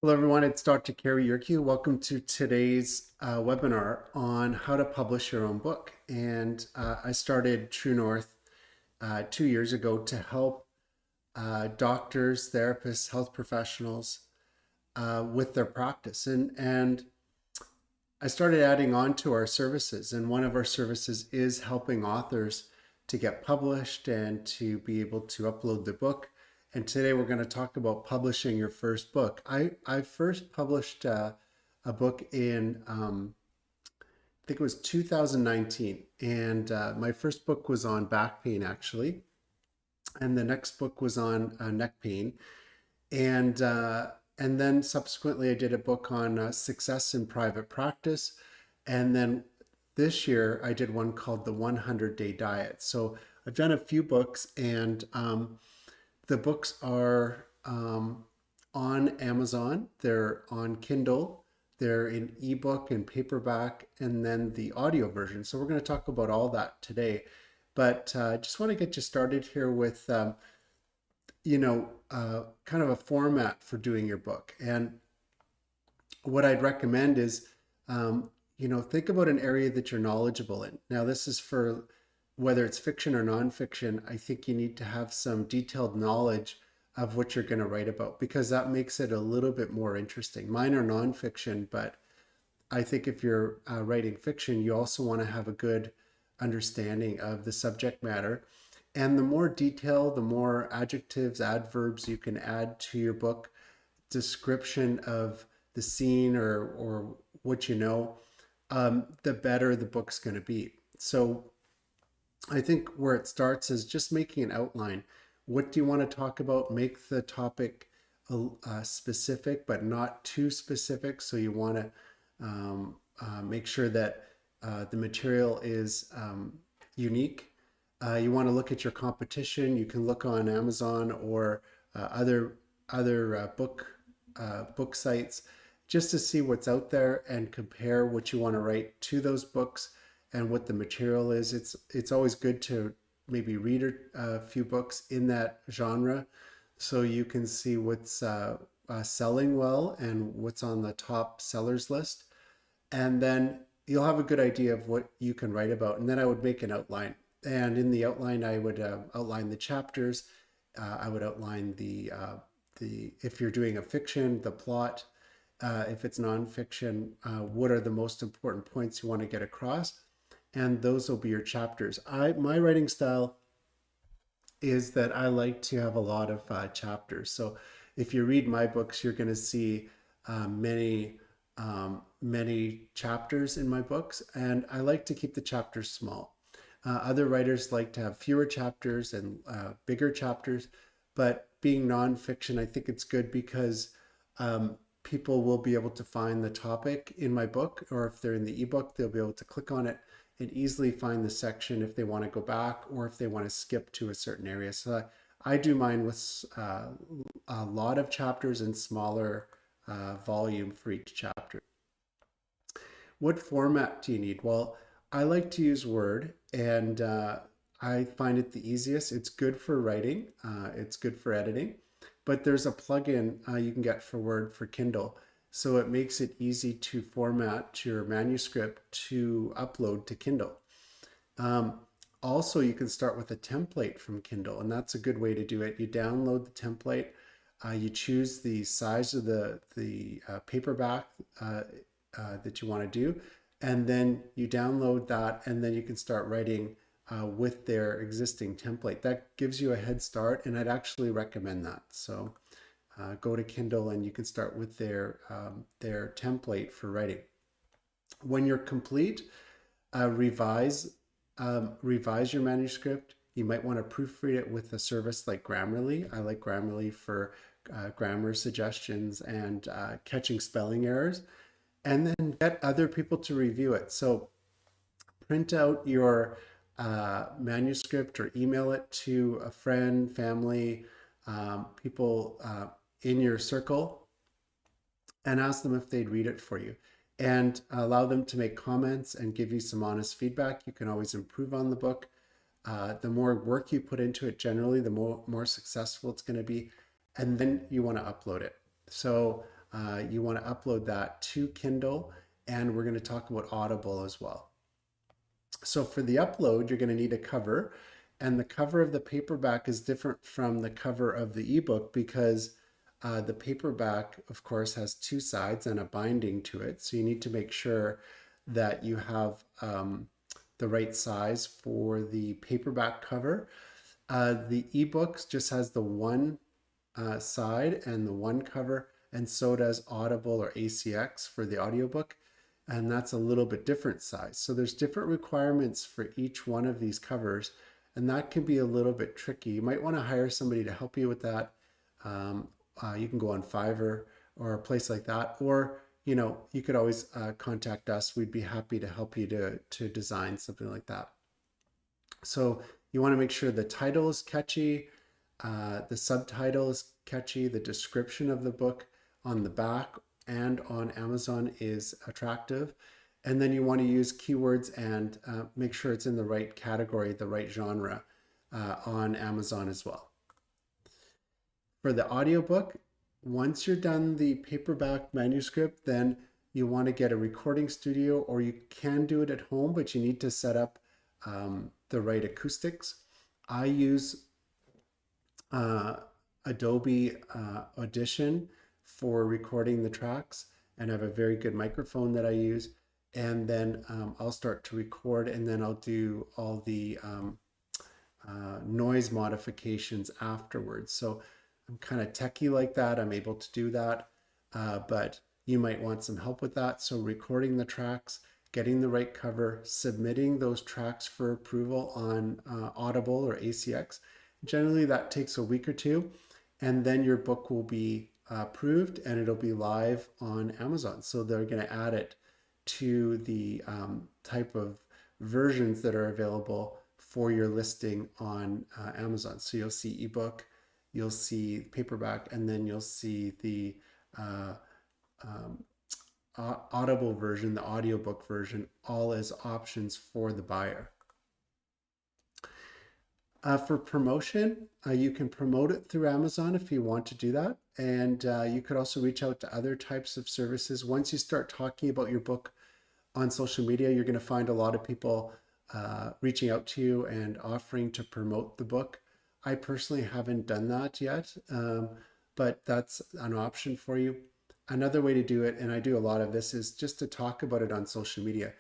Hello, everyone. It's Dr. Cary. Welcome to today's webinar on how to publish your own book. And I started True North 2 years ago to help doctors, therapists, health professionals with their practice. And I started adding on to our services. And one of our services is helping authors to get published and to be able to upload their book. And today we're going to talk about publishing your first book. I first published a book in, I think it was 2019. And my first book was on back pain, actually. And the next book was on neck pain. And, uh, and then subsequently, I did a book on success in private practice. And then this year, I did one called The 100-Day Diet. So I've done a few books, and the books are on Amazon, they're on Kindle, they're in ebook and paperback, and then the audio version. So we're going to talk about all that today. But I just want to get you started here with, kind of a format for doing your book. And what I'd recommend is, think about an area that you're knowledgeable in. Now, this is for whether it's fiction or nonfiction. I think you need to have some detailed knowledge of what you're going to write about because that makes it a little bit more interesting. Mine are nonfiction, but I think if you're writing fiction, you also want to have a good understanding of the subject matter. And the more detail, the more adjectives, adverbs you can add to your book, description of the scene or what you know, the better the book's going to be. So I think where it starts is just making an outline. What do you want to talk about? Make the topic specific, but not too specific. So you want to make sure that the material is unique. You want to look at your competition. You can look on Amazon or other book sites just to see what's out there and compare what you want to write to those books and what the material is. It's always good to maybe read a few books in that genre so you can see what's selling well and what's on the top sellers list. And then you'll have a good idea of what you can write about. And then I would make an outline. And in the outline, I would outline the chapters. I would outline if you're doing a fiction, the plot. If it's nonfiction, what are the most important points you want to get across? And those will be your chapters. My writing style is that I like to have a lot of chapters. So if you read my books, you're going to see many chapters in my books, and I like to keep the chapters small. Other writers like to have fewer chapters and bigger chapters, but being nonfiction, I think it's good because people will be able to find the topic in my book, or if they're in the ebook, they'll be able to click on it and easily find the section if they want to go back or if they want to skip to a certain area. So I do mine with a lot of chapters and smaller volume for each chapter. What format do you need? Well, I like to use Word, and I find it the easiest. It's good for writing, it's good for editing, but there's a plugin you can get for Word for Kindle. So it makes it easy to format your manuscript to upload to Kindle. Also, you can start with a template from Kindle, and that's a good way to do it. You download the template, you choose the size of the paperback that you want to do, and then you download that, and then you can start writing with their existing template. That gives you a head start, and I'd actually recommend that. So go to Kindle, and you can start with their template for writing. When you're complete, revise your manuscript. You might want to proofread it with a service like Grammarly. I like Grammarly for grammar suggestions and catching spelling errors, and then get other people to review it. So print out your manuscript or email it to a friend, family, people in your circle, and ask them if they'd read it for you. And allow them to make comments and give you some honest feedback. You can always improve on the book. The more work you put into it, generally, the more successful it's going to be. And then you want to upload it. So you want to upload that to Kindle, and we're going to talk about Audible as well. So for the upload, you're going to need a cover, and the cover of the paperback is different from the cover of the ebook because the paperback, of course, has two sides and a binding to it. So you need to make sure that you have the right size for the paperback cover. The ebook just has the one side and the one cover, and so does Audible or ACX for the audiobook, and that's a little bit different size. So there's different requirements for each one of these covers, and that can be a little bit tricky. You might want to hire somebody to help you with that. You can go on Fiverr or a place like that, or you could always contact us. We'd be happy to help you to design something like that. So you want to make sure the title is catchy, the subtitle is catchy, the description of the book on the back and on Amazon is attractive. And then you want to use keywords and make sure it's in the right category, the right genre on Amazon as well. For the audiobook, once you're done the paperback manuscript, then you want to get a recording studio, or you can do it at home, but you need to set up the right acoustics. I use Adobe Audition for recording the tracks, and I have a very good microphone that I use. And then I'll start to record, and then I'll do all the noise modifications afterwards. So I'm kind of techie like that. I'm able to do that, but you might want some help with that. So recording the tracks, getting the right cover, submitting those tracks for approval on Audible or ACX. Generally, that takes a week or two, and then your book will be approved and it'll be live on Amazon. So they're going to add it to the type of versions that are available for your listing on Amazon. So you'll see ebook, you'll see paperback, and then you'll see the Audible version, the audiobook version, all as options for the buyer. For promotion, you can promote it through Amazon if you want to do that. And you could also reach out to other types of services. Once you start talking about your book on social media, you're going to find a lot of people reaching out to you and offering to promote the book. I personally haven't done that yet, but that's an option for you. Another way to do it, and I do a lot of this, is just to talk about it on social media.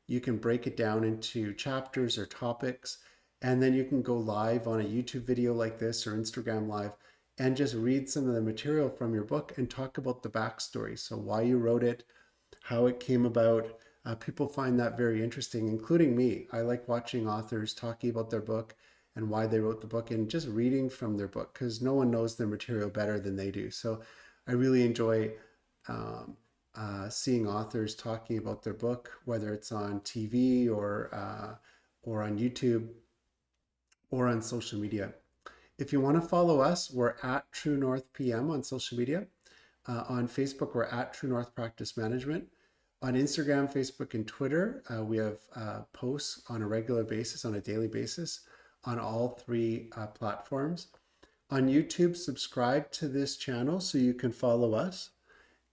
You can break it down into chapters or topics, and then you can go live on a YouTube video like this or Instagram Live and just read some of the material from your book and talk about the backstory. So why you wrote it, how it came about. People find that very interesting, including me. I like watching authors talking about their book and why they wrote the book and just reading from their book, because no one knows their material better than they do. So I really enjoy seeing authors talking about their book, whether it's on TV or on YouTube or on social media. If you want to follow us, we're at True North PM on social media. On Facebook, we're at True North Practice Management. On Instagram, Facebook, and Twitter, we have posts on a regular basis, on a daily basis, on all three platforms. On YouTube, subscribe to this channel so you can follow us.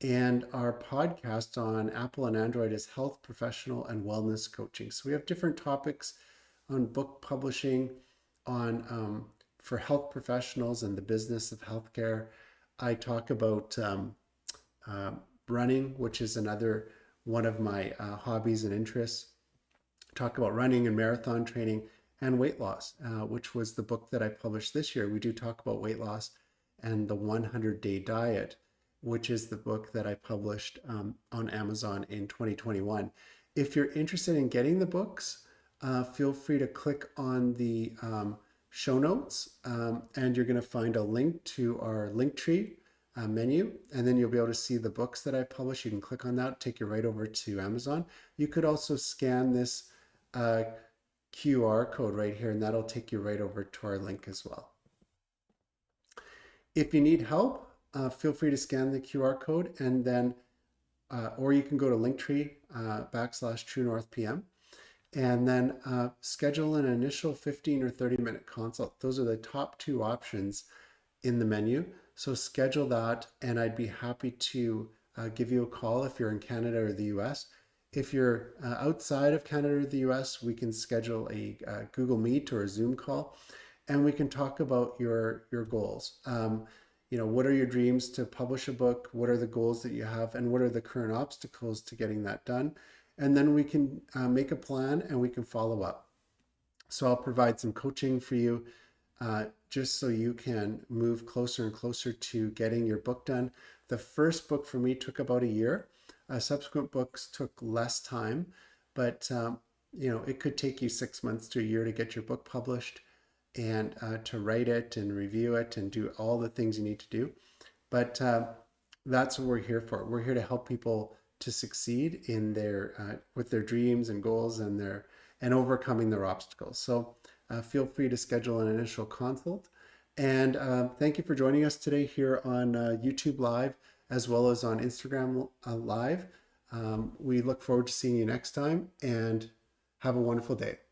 And our podcast on Apple and Android is Health Professional and Wellness Coaching. So we have different topics on book publishing, on for health professionals and the business of healthcare. I talk about running, which is another one of my hobbies and interests. Talk about running and marathon training, and weight loss, which was the book that I published this year. We do talk about weight loss and the 100-day diet, which is the book that I published on Amazon in 2021. If you're interested in getting the books, feel free to click on the show notes, and you're going to find a link to our Linktree menu, and then you'll be able to see the books that I publish. You can click on that, take you right over to Amazon. You could also scan this QR code right here, and that'll take you right over to our link as well. If you need help, feel free to scan the QR code, and then or you can go to Linktree /TrueNorthPM, and then schedule an initial 15 or 30-minute consult. Those are the top two options in the menu. So schedule that, and I'd be happy to give you a call if you're in Canada or the US. If you're outside of Canada or the US, we can schedule a Google Meet or a Zoom call, and we can talk about your goals. What are your dreams to publish a book? What are the goals that you have, and what are the current obstacles to getting that done? And then we can make a plan and we can follow up. So I'll provide some coaching for you just so you can move closer and closer to getting your book done. The first book for me took about a year. Subsequent books took less time, but it could take you 6 months to a year to get your book published and to write it and review it and do all the things you need to do. But that's what we're here for. We're here to help people to succeed in their with their dreams and goals and overcoming their obstacles. So feel free to schedule an initial consult. And thank you for joining us today here on YouTube Live as well as on Instagram Live. We look forward to seeing you next time, and have a wonderful day.